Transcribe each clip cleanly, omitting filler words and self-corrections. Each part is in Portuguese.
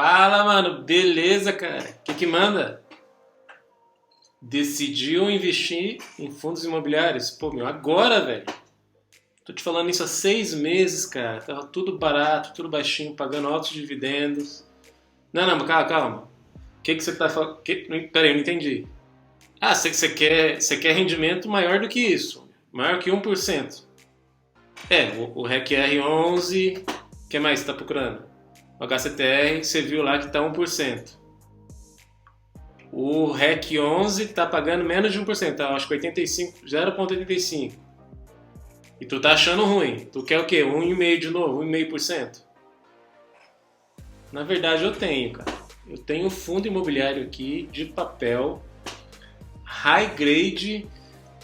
Fala, mano. Beleza, cara? O que manda? Decidiu investir em fundos imobiliários? Pô, meu, agora, velho. Tô te falando isso há 6 meses, cara. Tava tudo barato, tudo baixinho, pagando altos dividendos. Não, calma. O que você tá falando? Peraí, eu não entendi. Ah, você quer rendimento maior do que isso. Maior que 1%. O REC R11, o que mais você tá procurando? O HCTR, você viu lá que tá 1%. O REC 11 está pagando menos de 1%, tá? Acho que 0,85%. E tu tá achando ruim. Tu quer o quê? 1,5% de novo? 1,5%? Na verdade eu tenho, cara. Eu tenho um fundo imobiliário aqui de papel high grade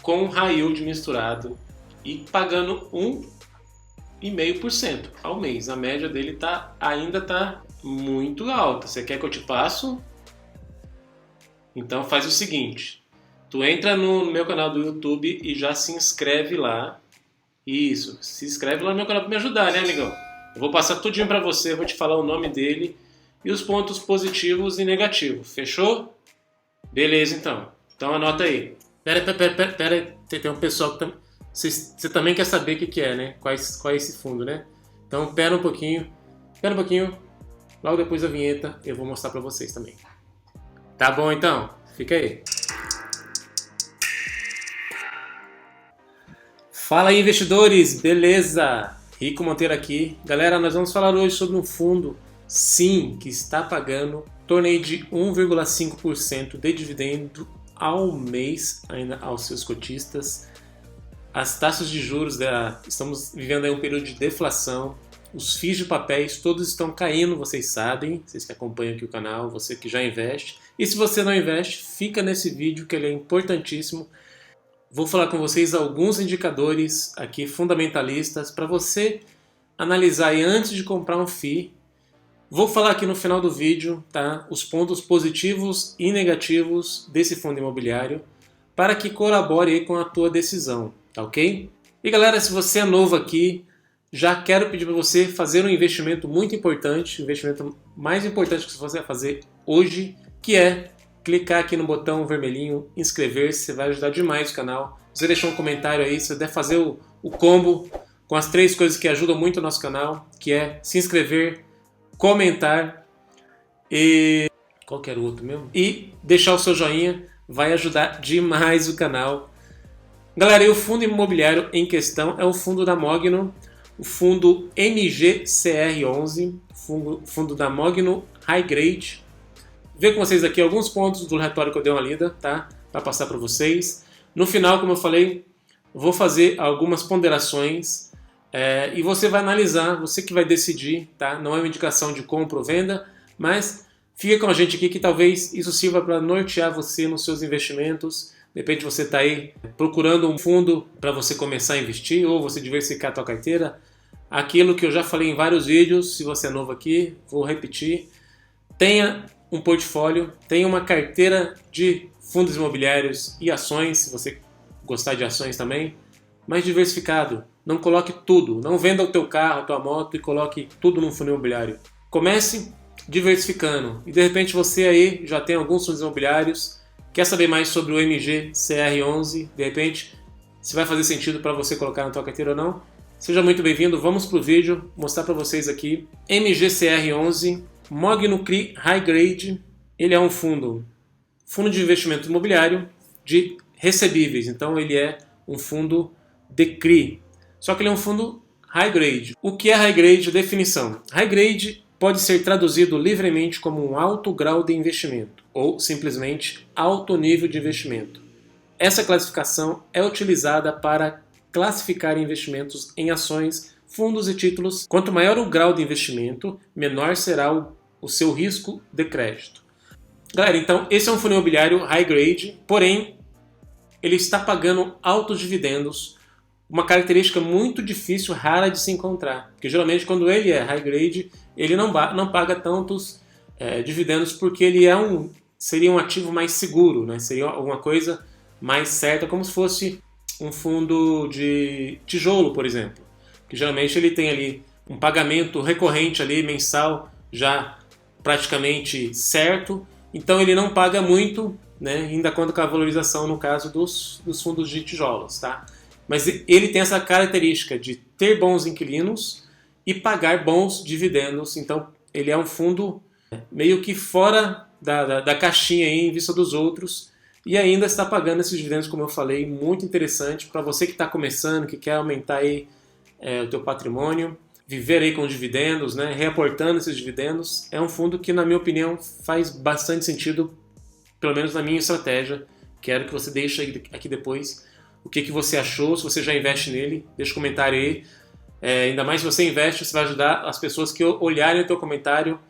com high yield misturado e pagando 1,5% ao mês. A média dele ainda tá muito alta. Você quer que eu te passo? Então faz o seguinte, tu entra no meu canal do YouTube e já se inscreve lá. Isso, se inscreve lá no meu canal para me ajudar, né, amigão? Eu vou passar tudinho para você, vou te falar o nome dele e os pontos positivos e negativos, fechou? Beleza, então. Então anota aí. Pera, tem um pessoal que você também quer saber o que é, né? Qual é esse fundo, né? Então pera um pouquinho, logo depois da vinheta eu vou mostrar para vocês também. Tá bom então, fica aí. Fala aí, investidores, beleza? Rico Monteiro aqui. Galera, nós vamos falar hoje sobre um fundo, sim, que está pagando em torno de 1,5% de dividendo ao mês ainda aos seus cotistas. As taxas de juros, estamos vivendo aí um período de deflação. Os FIIs de papéis todos estão caindo, vocês sabem, vocês que acompanham aqui o canal, você que já investe. E se você não investe, fica nesse vídeo que ele é importantíssimo. Vou falar com vocês alguns indicadores aqui fundamentalistas para você analisar aí antes de comprar um FII. Vou falar aqui no final do vídeo, tá, os pontos positivos e negativos desse fundo imobiliário para que colabore aí com a tua decisão, tá ok? E galera, se você é novo aqui, já quero pedir para você fazer um investimento muito importante, o investimento mais importante que você vai fazer hoje, que é clicar aqui no botão vermelhinho, inscrever-se, você vai ajudar demais o canal. Você deixar um comentário aí, se você der fazer o combo com as 3 coisas que ajudam muito o nosso canal, que é se inscrever, comentar e qualquer outro mesmo, e deixar o seu joinha, vai ajudar demais o canal. Galera, e o fundo imobiliário em questão é o fundo da Mogno, o fundo MGCR11, fundo da Mogno High Grade. Ver com vocês aqui alguns pontos do relatório que eu dei uma lida, tá? Para passar para vocês. No final, como eu falei, vou fazer algumas ponderações e você vai analisar, você que vai decidir, tá? Não é uma indicação de compra ou venda, mas fica com a gente aqui que talvez isso sirva para nortear você nos seus investimentos. De repente você está aí procurando um fundo para você começar a investir ou você diversificar a tua carteira. Aquilo que eu já falei em vários vídeos, se você é novo aqui, vou repetir. Tenha um portfólio, tenha uma carteira de fundos imobiliários e ações, se você gostar de ações também, mas diversificado. Não coloque tudo, não venda o teu carro, a tua moto e coloque tudo num fundo imobiliário. Comece diversificando e de repente você aí já tem alguns fundos imobiliários, quer saber mais sobre o MGCR11, de repente se vai fazer sentido para você colocar na tua carteira ou não, seja muito bem-vindo. Vamos para o vídeo, mostrar para vocês aqui. MGCR11 Mogno CRI High Grade, ele é um fundo de investimento imobiliário de recebíveis, então ele é um fundo de CRI, só que ele é um fundo High Grade. O que é High Grade? Definição. High Grade pode ser traduzido livremente como um alto grau de investimento ou simplesmente alto nível de investimento. Essa classificação é utilizada para classificar investimentos em ações, fundos e títulos. Quanto maior o grau de investimento, menor será o seu risco de crédito. Galera, então esse é um fundo imobiliário high grade, porém ele está pagando altos dividendos, uma característica muito difícil, rara de se encontrar, porque geralmente quando ele é high grade, ele não paga tantos dividendos porque ele seria um ativo mais seguro, né? Seria alguma coisa mais certa, como se fosse um fundo de tijolo, por exemplo, que geralmente ele tem ali um pagamento recorrente ali mensal já praticamente certo, então ele não paga muito, né, ainda quando com a valorização no caso dos fundos de tijolos, tá? Mas ele tem essa característica de ter bons inquilinos e pagar bons dividendos, então ele é um fundo meio que fora da caixinha aí, em vista dos outros, e ainda está pagando esses dividendos, como eu falei, muito interessante para você que está começando, que quer aumentar aí, o teu patrimônio, viver aí com dividendos, né, reaportando esses dividendos. É um fundo que, na minha opinião, faz bastante sentido, pelo menos na minha estratégia. Quero que você deixe aqui depois o que você achou, se você já investe nele, deixa um comentário aí. Ainda mais se você investe, você vai ajudar as pessoas que olharem o teu comentário,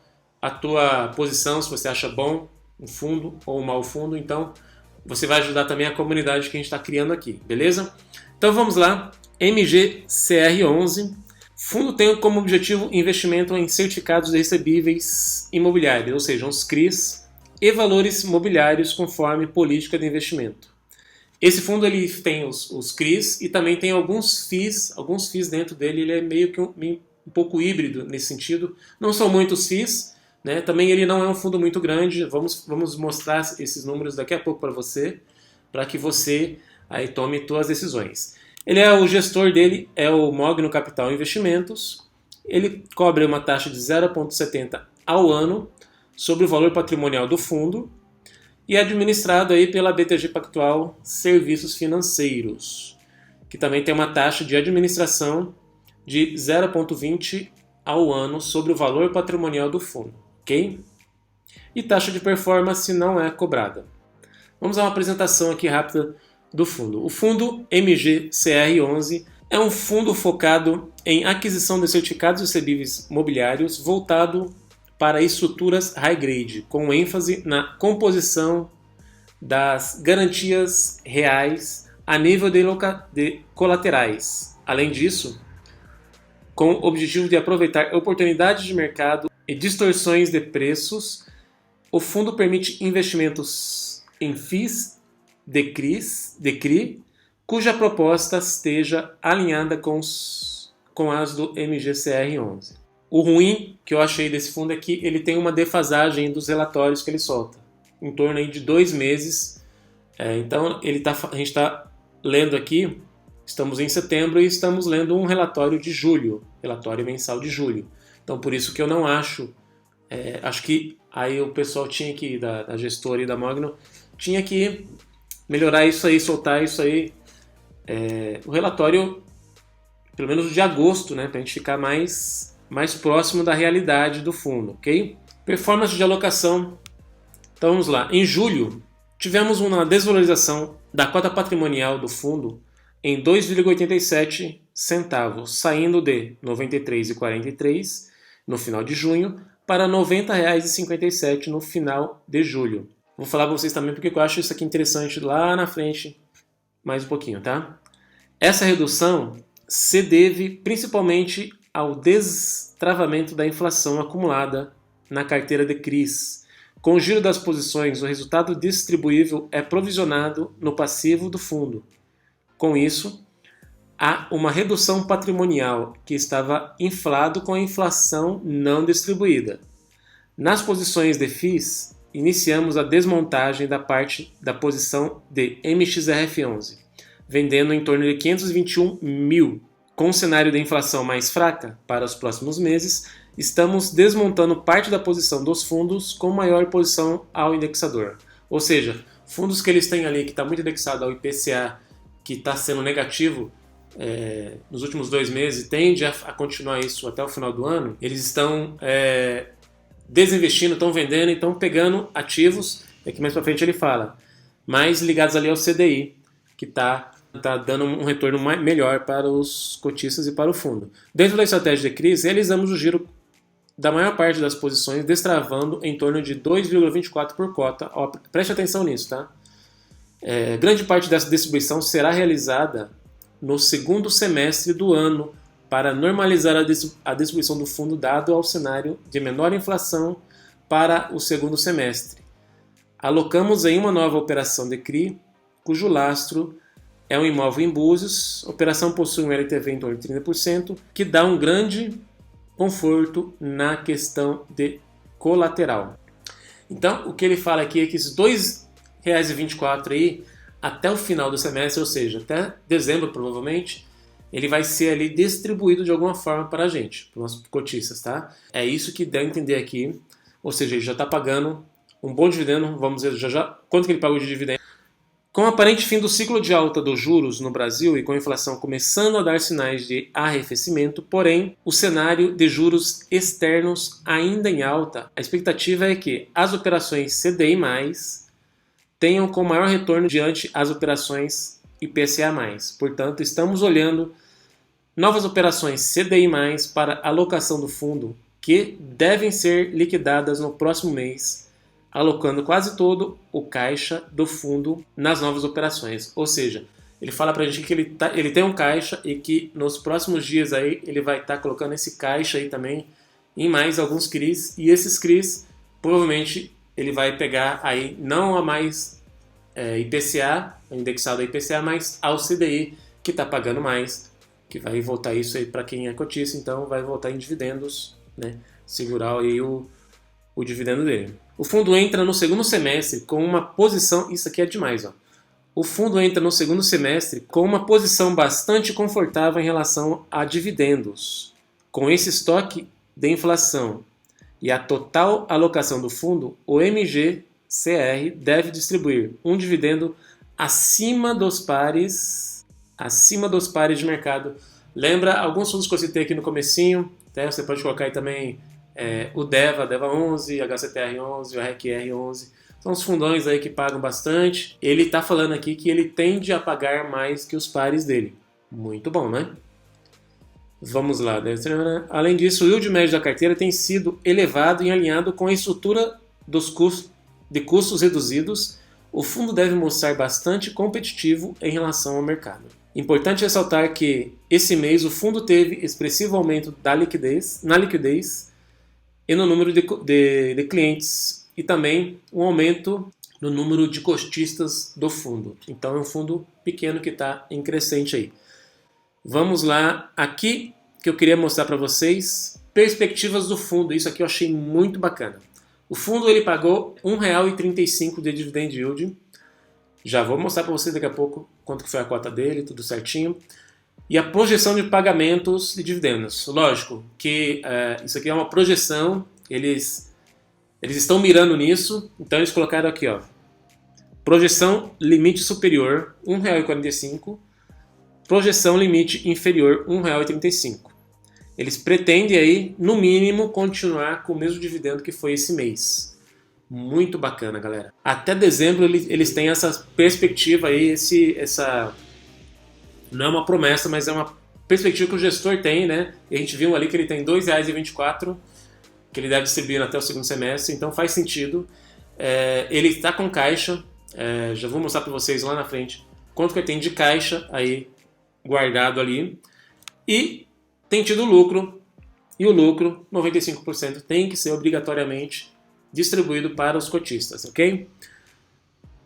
a tua posição, se você acha bom um fundo ou um mau fundo. Então você vai ajudar também a comunidade que a gente está criando aqui, beleza? Então vamos lá, MGCR11. Fundo tem como objetivo investimento em certificados de recebíveis imobiliários, ou seja, os CRIs, e valores mobiliários conforme política de investimento. Esse fundo ele tem os CRIs e também tem alguns FIIs dentro dele. Ele é meio que um pouco híbrido nesse sentido. Não são muitos FIIs, né? Também ele não é um fundo muito grande. Vamos mostrar esses números daqui a pouco para você, para que você aí tome suas decisões. O gestor dele é o Mogno Capital Investimentos. Ele cobra uma taxa de 0,70 ao ano sobre o valor patrimonial do fundo e é administrado aí pela BTG Pactual Serviços Financeiros, que também tem uma taxa de administração de 0,20 ao ano sobre o valor patrimonial do fundo, ok? E taxa de performance não é cobrada. Vamos a uma apresentação aqui rápida do fundo. O fundo MGCR11 é um fundo focado em aquisição de certificados recebíveis mobiliários voltado para estruturas high grade, com ênfase na composição das garantias reais a nível de colaterais. Além disso, com o objetivo de aproveitar oportunidades de mercado e distorções de preços, o fundo permite investimentos em FIIs de CRI, cuja proposta esteja alinhada com as do MGCR11. O ruim que eu achei desse fundo é que ele tem uma defasagem dos relatórios que ele solta, em torno aí de 2 meses. Então a gente está lendo aqui, estamos em setembro e estamos lendo um relatório de julho, relatório mensal de julho. Então por isso que eu não acho que aí o pessoal tinha que, da gestora e da Mogno, tinha que melhorar isso aí, soltar isso aí, o relatório, pelo menos de agosto, né, para a gente ficar mais próximo da realidade do fundo, ok? Performance de alocação. Então vamos lá. Em julho, tivemos uma desvalorização da cota patrimonial do fundo em 2,87 centavos, saindo de R$ 93,43 no final de junho para R$ 90,57 no final de julho. Vou falar para vocês também porque eu acho isso aqui interessante lá na frente, mais um pouquinho, tá? Essa redução se deve principalmente ao destravamento da inflação acumulada na carteira de CRIs. Com o giro das posições, o resultado distribuível é provisionado no passivo do fundo. Com isso, há uma redução patrimonial que estava inflado com a inflação não distribuída. Nas posições de FIIs, iniciamos a desmontagem da parte da posição de MXRF11, vendendo em torno de 521 mil. Com o cenário de inflação mais fraca para os próximos meses, estamos desmontando parte da posição dos fundos com maior posição ao indexador. Ou seja, fundos que eles têm ali que está muito indexado ao IPCA, que está sendo negativo nos últimos 2 meses e tende a continuar isso até o final do ano, eles estão desinvestindo, estão vendendo e estão pegando ativos, aqui mais para frente ele fala, mais ligados ali ao CDI, que está dando um retorno melhor para os cotistas e para o fundo. Dentro da estratégia de crise, realizamos o giro da maior parte das posições, destravando em torno de 2,24 por cota. Ó, preste atenção nisso, tá? Grande parte dessa distribuição será realizada no segundo semestre do ano para normalizar a distribuição do fundo dado ao cenário de menor inflação para o segundo semestre. Alocamos em uma nova operação de CRI, cujo lastro é um imóvel em Búzios. A operação possui um LTV em torno de 30%, que dá um grande conforto na questão de colateral. Então, o que ele fala aqui é que esses R$ 2,24 aí, até o final do semestre, ou seja, até dezembro provavelmente, ele vai ser ali distribuído de alguma forma para a gente, para os nossos cotistas, tá? É isso que dá a entender aqui, ou seja, ele já está pagando um bom dividendo, vamos ver já quanto que ele pagou de dividendo. Com o aparente fim do ciclo de alta dos juros no Brasil e com a inflação começando a dar sinais de arrefecimento, porém, o cenário de juros externos ainda em alta, a expectativa é que as operações CDI+, tenham com maior retorno diante as operações IPCA+. Portanto, estamos olhando novas operações CDI+, para alocação do fundo, que devem ser liquidadas no próximo mês, alocando quase todo o caixa do fundo nas novas operações. Ou seja, ele fala pra gente que ele tem um caixa e que nos próximos dias aí ele vai estar colocando esse caixa aí também em mais alguns CRIs, e esses CRIs provavelmente ele vai pegar aí não a mais IPCA, indexado a IPCA, mas ao CDI, que está pagando mais, que vai voltar isso aí para quem é cotista, então vai voltar em dividendos, né? Segurar aí o dividendo dele. O fundo entra no segundo semestre com uma posição, isso aqui é demais, ó. O fundo entra no segundo semestre com uma posição bastante confortável em relação a dividendos. Com esse estoque de inflação e a total alocação do fundo, o MGCR deve distribuir um dividendo acima dos pares de mercado. Lembra alguns fundos que eu citei aqui no comecinho, né? Você pode colocar aí também o DEVA 11, HCTR 11, o RECR 11. São os fundões aí que pagam bastante. Ele está falando aqui que ele tende a pagar mais que os pares dele. Muito bom, né? Vamos lá. Além disso, o yield médio da carteira tem sido elevado e alinhado com a estrutura dos custos reduzidos. O fundo deve mostrar bastante competitivo em relação ao mercado. Importante ressaltar que esse mês o fundo teve expressivo aumento na liquidez e no número de clientes, e também um aumento no número de cotistas do fundo. Então é um fundo pequeno que está em crescente aí. Vamos lá, aqui que eu queria mostrar para vocês perspectivas do fundo. Isso aqui eu achei muito bacana. O fundo ele pagou R$ 1,35 de dividend yield. Já vou mostrar para vocês daqui a pouco quanto que foi a cota dele, tudo certinho. E a projeção de pagamentos de dividendos. Lógico que isso aqui é uma projeção, eles estão mirando nisso, então eles colocaram aqui, ó, projeção limite superior R$ 1,45, projeção limite inferior R$ 1,35. Eles pretendem aí, no mínimo, continuar com o mesmo dividendo que foi esse mês. Muito bacana, galera. Até dezembro eles têm essa perspectiva aí, essa não é uma promessa, mas é uma perspectiva que o gestor tem, né? E a gente viu ali que ele tem R$ 2,24, que ele deve distribuir até o segundo semestre, então faz sentido. Ele está com caixa, já vou mostrar para vocês lá na frente quanto que ele tem de caixa aí guardado ali, e tem tido lucro, e o lucro, 95%, tem que ser obrigatoriamente distribuído para os cotistas, ok?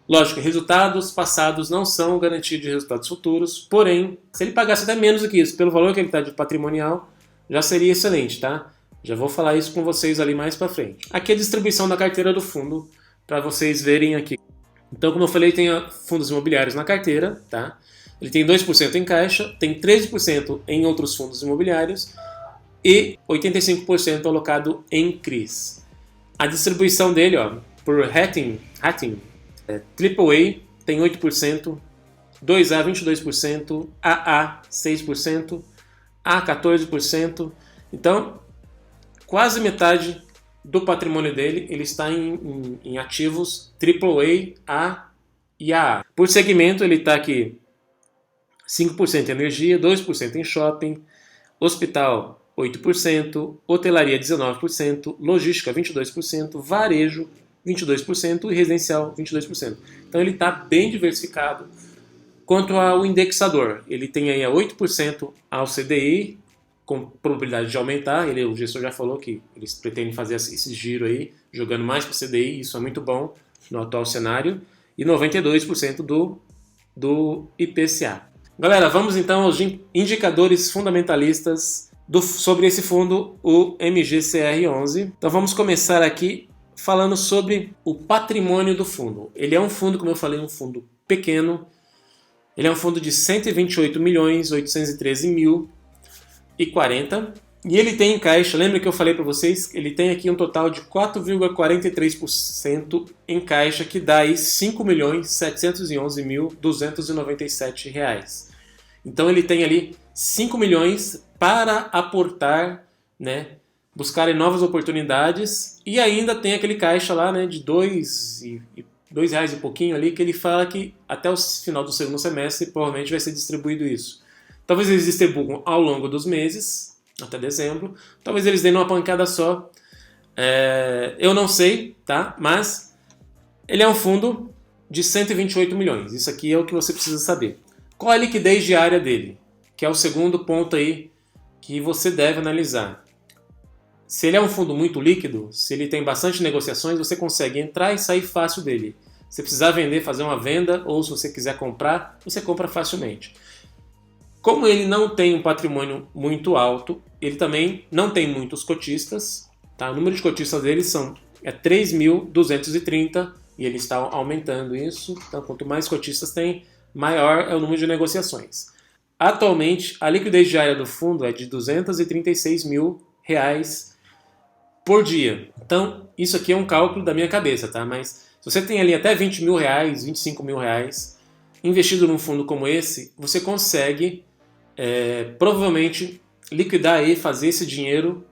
Lógico, resultados passados não são garantia de resultados futuros, porém, se ele pagasse até menos do que isso, pelo valor que ele está de patrimonial, já seria excelente, tá? Já vou falar isso com vocês ali mais para frente. Aqui é a distribuição da carteira do fundo, para vocês verem aqui. Então, como eu falei, tem fundos imobiliários na carteira, tá? Ele tem 2% em caixa, tem 13% em outros fundos imobiliários e 85% alocado em CRIs. A distribuição dele, ó, por rating AAA tem 8%, 2A 22%, AA 6%, A 14%. Então, quase metade do patrimônio dele ele está em ativos AAA, A e AA. Por segmento, ele está aqui 5% em energia, 2% em shopping, hospital 8%, hotelaria 19%, logística 22%, varejo 22% e residencial 22%. Então ele está bem diversificado. Quanto ao indexador, ele tem aí a 8% ao CDI, com probabilidade de aumentar. O gestor já falou que eles pretendem fazer esse giro aí, jogando mais para o CDI, isso é muito bom no atual cenário, e 92% do IPCA. Galera, vamos então aos indicadores fundamentalistas sobre esse fundo, o MGCR11. Então vamos começar aqui falando sobre o patrimônio do fundo. Ele é um fundo, como eu falei, um fundo pequeno. Ele é um fundo de 128.813.040 e ele tem em caixa, lembra que eu falei para vocês, ele tem aqui um total de 4,43% em caixa, que dá aí R$ 5.711.297. Então ele tem ali 5 milhões para aportar, né, buscarem novas oportunidades, e ainda tem aquele caixa lá, né, de R$2 e pouquinho ali, que ele fala que até o final do segundo semestre provavelmente vai ser distribuído isso. Talvez eles distribuam ao longo dos meses, até dezembro, talvez eles deem uma pancada só, eu não sei, tá? Mas ele é um fundo de 128 milhões, isso aqui é o que você precisa saber. Qual é a liquidez diária dele? Que é o segundo ponto aí que você deve analisar. Se ele é um fundo muito líquido, se ele tem bastante negociações, você consegue entrar e sair fácil dele. Se precisar vender, fazer uma venda, ou se você quiser comprar, você compra facilmente. Como ele não tem um patrimônio muito alto, ele também não tem muitos cotistas, tá? O número de cotistas dele é 3.230 e ele está aumentando isso. Então, quanto mais cotistas tem, maior é o número de negociações. Atualmente, a liquidez diária do fundo é de R$236 mil por dia. Então, isso aqui é um cálculo da minha cabeça, tá? Mas se você tem ali até R$20 mil, R$25 mil investido num fundo como esse, você consegue provavelmente liquidar e fazer esse dinheiro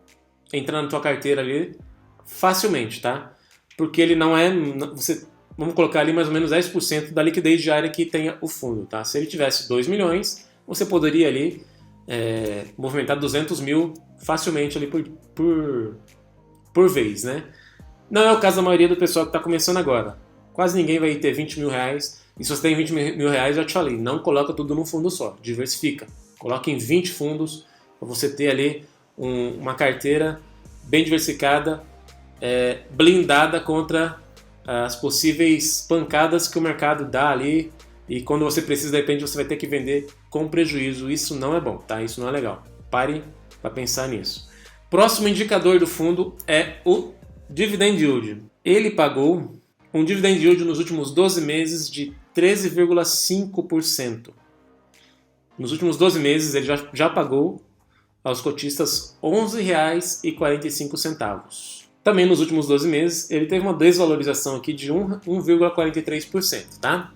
entrar na tua carteira ali facilmente, tá? Porque ele não é... vamos colocar ali mais ou menos 10% da liquidez diária que tenha o fundo, tá? Se ele tivesse 2 milhões, você poderia ali movimentar 200 mil facilmente ali por vez, né? Não é o caso da maioria do pessoal que está começando agora. Quase ninguém vai ter 20 mil reais. E se você tem 20 mil reais, eu já te falei, não coloca tudo num fundo só, diversifica. Coloca em 20 fundos para você ter ali uma carteira bem diversificada, blindada contra as possíveis pancadas que o mercado dá ali. E quando você precisa, de repente, você vai ter que vender com prejuízo. Isso não é bom, tá? Isso não é legal. Pare para pensar nisso. Próximo indicador do fundo é o Dividend Yield. Ele pagou um Dividend Yield nos últimos 12 meses de 13,5%. Nos últimos 12 meses ele já pagou aos cotistas R$ 11,45. Também nos últimos 12 meses ele teve uma desvalorização aqui de 1,43%, tá?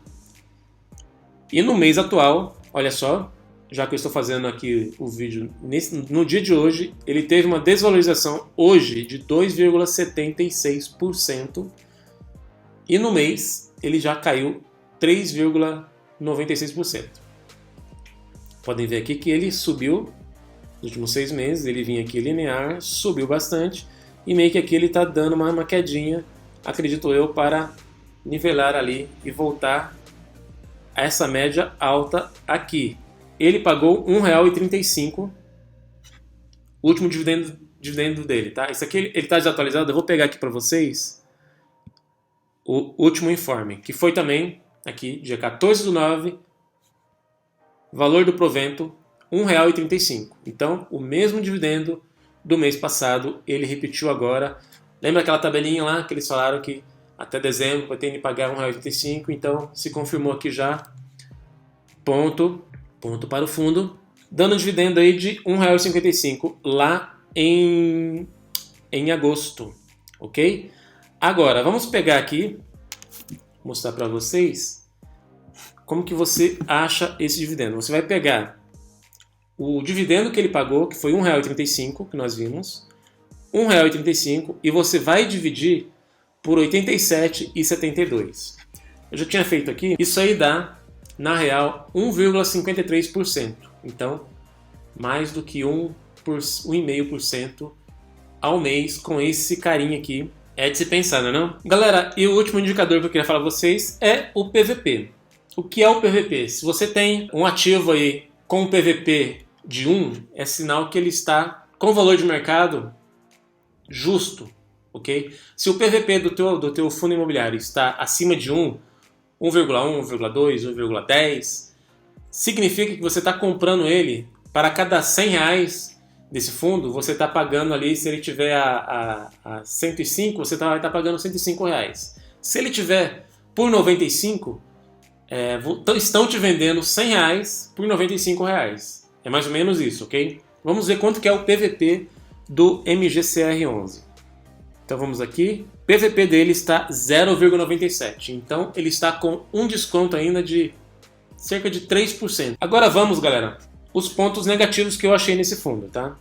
E no mês atual, olha só, já que eu estou fazendo aqui o vídeo no dia de hoje, ele teve uma desvalorização hoje de 2,76%. E no mês ele já caiu 3,96%. Podem ver aqui que ele subiu nos últimos 6 meses, ele vinha aqui linear, subiu bastante, e meio que aqui ele está dando uma quedinha, acredito eu, para nivelar ali e voltar a essa média alta aqui. Ele pagou R$ 1,35, o último dividendo dele, tá? Isso aqui ele está desatualizado, eu vou pegar aqui para vocês o último informe, que foi também aqui, dia 14/9, valor do provento R$ 1,35. Então, o mesmo dividendo do mês passado, ele repetiu agora. Lembra aquela tabelinha lá que eles falaram que até dezembro vai ter que pagar R$ 1,35? Então, se confirmou aqui já. Ponto para o fundo, dando um dividendo aí de R$ 1,55 lá em agosto, ok? Agora, vamos pegar aqui, mostrar para vocês como que você acha esse dividendo. Você vai pegar o dividendo que ele pagou, que foi R$ 1,35, que nós vimos, R$ 1,35, e você vai dividir por 87,72. Eu já tinha feito aqui, isso aí dá, na real, 1,53%. Então, mais do que 1,5% ao mês com esse carinha aqui. É de se pensar, não? Galera, e o último indicador que eu queria falar para vocês é o PVP. O que é o PVP? Se você tem um ativo aí com um PVP de 1, é sinal que ele está com valor de mercado justo, ok? Se o PVP do teu fundo imobiliário está acima de 1, 1,1, 1,2, 1,10, significa que você está comprando ele para cada R$ 100, desse fundo, você está pagando ali, se ele tiver a 105, você vai estar pagando R$105. Se ele tiver por 95, estão te vendendo R$100 por R$95. É mais ou menos isso, ok? Vamos ver quanto que é o PVP do MGCR11. Então vamos aqui. O PVP dele está 0,97. Então ele está com um desconto ainda de cerca de 3%. Agora vamos, galera, os pontos negativos que eu achei nesse fundo, tá?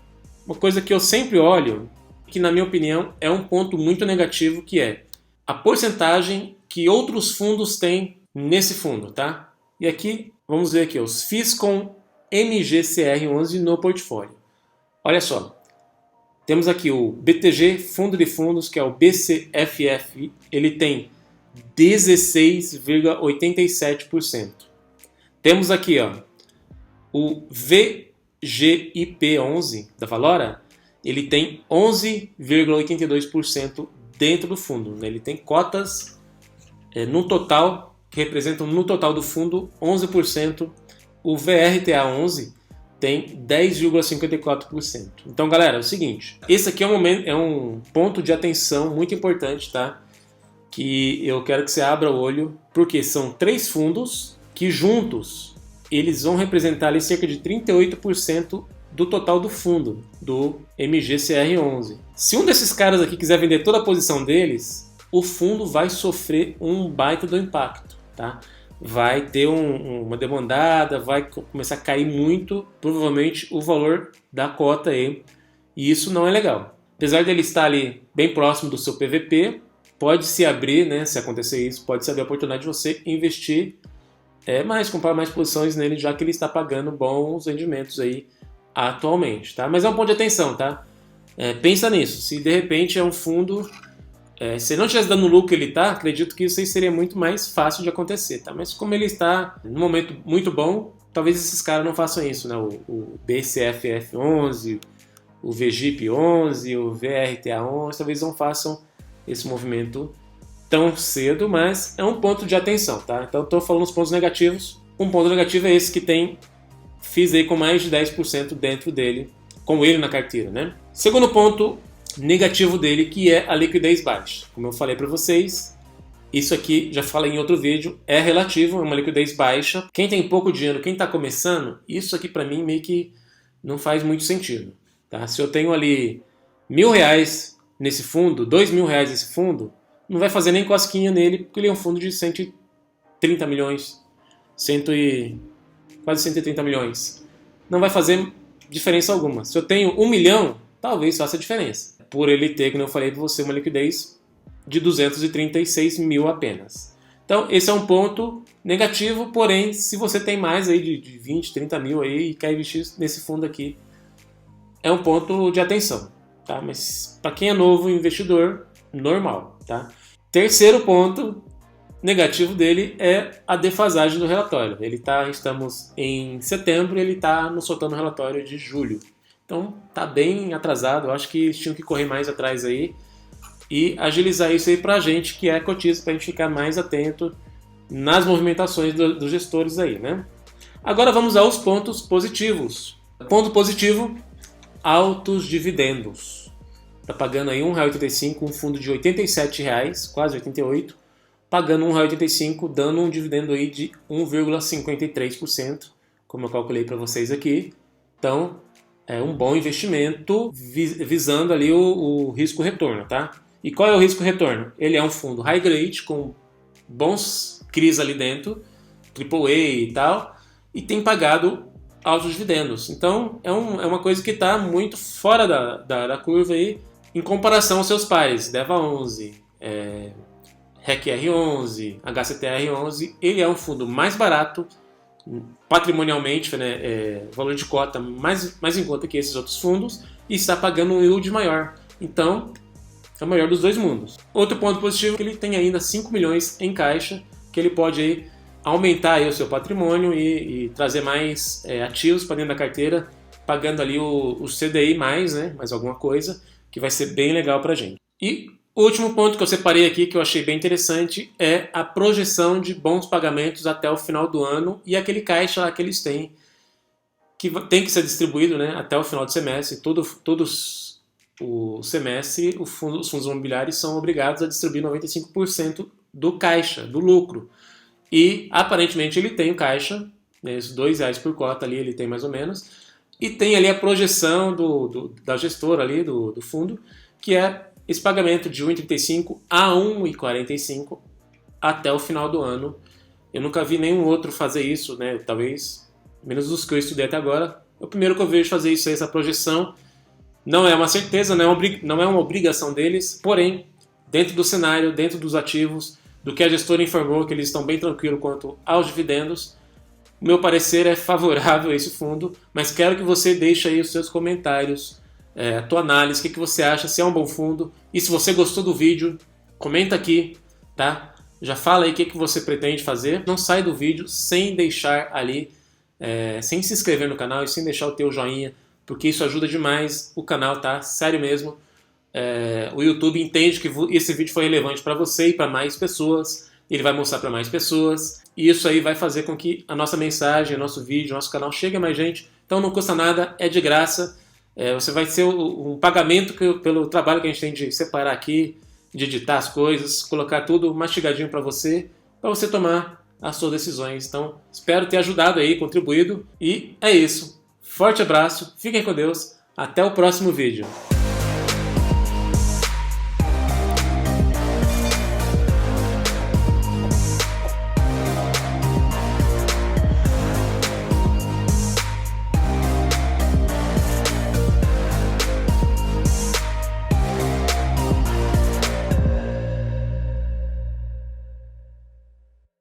Uma coisa que eu sempre olho, que na minha opinião é um ponto muito negativo, que é a porcentagem que outros fundos têm nesse fundo, tá? E aqui, vamos ver aqui, os FIIs com MGCR11 no portfólio. Olha só, temos aqui o BTG Fundo de Fundos, que é o BCFF, ele tem 16,87%. Temos aqui, ó, o VGIP11 da Valora, ele tem 11,82% dentro do fundo, né? Ele tem cotas no total, que representam no total do fundo 11%. O VRTA11 tem 10,54%. Então, galera, é o seguinte, esse aqui é um ponto de atenção muito importante, tá? Que eu quero que você abra o olho, porque são 3 fundos que juntos eles vão representar ali cerca de 38% do total do fundo, do MGCR11. Se um desses caras aqui quiser vender toda a posição deles, o fundo vai sofrer um baita do impacto, tá? Vai ter uma demandada, vai começar a cair muito, provavelmente, o valor da cota aí, e isso não é legal. Apesar dele estar ali bem próximo do seu PVP, pode se abrir, né, se acontecer isso, pode se abrir a oportunidade de você investir comprar mais posições nele, já que ele está pagando bons rendimentos aí atualmente, tá? Mas é um ponto de atenção, tá? Pensa nisso, se de repente é um fundo, se ele não estivesse dando o lucro que ele está, acredito que isso aí seria muito mais fácil de acontecer, tá? Mas como ele está num momento muito bom, talvez esses caras não façam isso, né? O BCFF11, o VGIP11, o VRTA11, talvez não façam esse movimento tão cedo, mas é um ponto de atenção, tá? Então estou falando os pontos negativos. Um ponto negativo é esse que tem FIIs aí com mais de 10% dentro dele, com ele na carteira, né? Segundo ponto negativo dele, que é a liquidez baixa. Como eu falei para vocês, isso aqui, já falei em outro vídeo, é relativo, é uma liquidez baixa. Quem tem pouco dinheiro, quem está começando, isso aqui para mim meio que não faz muito sentido, tá? Se eu tenho ali R$1.000 nesse fundo, R$2.000 nesse fundo, não vai fazer nem cosquinha nele, porque ele é um fundo de 130 milhões, quase 130 milhões. Não vai fazer diferença alguma. Se eu tenho 1 milhão, talvez faça diferença. Por ele ter, como eu falei para você, uma liquidez de 236 mil apenas. Então, esse é um ponto negativo, porém, se você tem mais aí de 20, 30 mil aí e quer investir nesse fundo aqui, é um ponto de atenção, tá? Mas para quem é novo investidor, normal, tá? Terceiro ponto negativo dele é a defasagem do relatório. Estamos em setembro e ele está nos soltando o relatório de julho. Então tá bem atrasado, eu acho que eles tinham que correr mais atrás aí e agilizar isso aí pra gente que é cotista, pra gente ficar mais atento nas movimentações dos gestores aí, né? Agora vamos aos pontos positivos. Ponto positivo, altos dividendos. Tá pagando aí R$1,85, um fundo de R$87, quase 88, pagando R$1,85, dando um dividendo aí de 1,53%, como eu calculei para vocês aqui. Então, é um bom investimento visando ali o risco-retorno, tá? E qual é o risco-retorno? Ele é um fundo high grade, com bons CRIs ali dentro, AAA e tal, e tem pagado altos dividendos. Então, é uma coisa que está muito fora da curva aí, em comparação aos seus pares, DEVA11, REC-R11, HCTR11, ele é um fundo mais barato, patrimonialmente, né, valor de cota mais em conta que esses outros fundos, e está pagando um yield maior. Então, é o melhor dos dois mundos. Outro ponto positivo é que ele tem ainda 5 milhões em caixa, que ele pode aí aumentar aí o seu patrimônio e trazer mais ativos para dentro da carteira, pagando ali o CDI mais alguma coisa, que vai ser bem legal para a gente. E o último ponto que eu separei aqui, que eu achei bem interessante, é a projeção de bons pagamentos até o final do ano e aquele caixa lá que eles têm, que tem que ser distribuído, né, até o final do semestre. Todos o semestre os fundos imobiliários são obrigados a distribuir 95% do caixa, do lucro. E aparentemente ele tem o caixa, né, esses R$ 2 por cota ali ele tem mais ou menos, e tem ali a projeção da gestora ali, do fundo, que é esse pagamento de 1,35 a 1,45 até o final do ano. Eu nunca vi nenhum outro fazer isso, né? Talvez, menos dos que eu estudei até agora. É o primeiro que eu vejo fazer isso, essa projeção. Não é uma certeza, não é uma obrigação deles, porém, dentro do cenário, dentro dos ativos, do que a gestora informou, que eles estão bem tranquilos quanto aos dividendos, o meu parecer é favorável a esse fundo, mas quero que você deixe aí os seus comentários, a tua análise, o que você acha, se é um bom fundo, e se você gostou do vídeo, comenta aqui, tá? Já fala aí o que você pretende fazer. Não sai do vídeo sem deixar ali, sem se inscrever no canal e sem deixar o teu joinha, porque isso ajuda demais o canal, tá? Sério mesmo. O YouTube entende que esse vídeo foi relevante para você e para mais pessoas. Ele vai mostrar para mais pessoas. E isso aí vai fazer com que a nossa mensagem, o nosso vídeo, o nosso canal chegue a mais gente. Então não custa nada, é de graça. Você vai ser um pagamento pelo trabalho que a gente tem de separar aqui, de editar as coisas, colocar tudo mastigadinho para você tomar as suas decisões. Então, espero ter ajudado aí, contribuído. E é isso. Forte abraço, fiquem com Deus, até o próximo vídeo.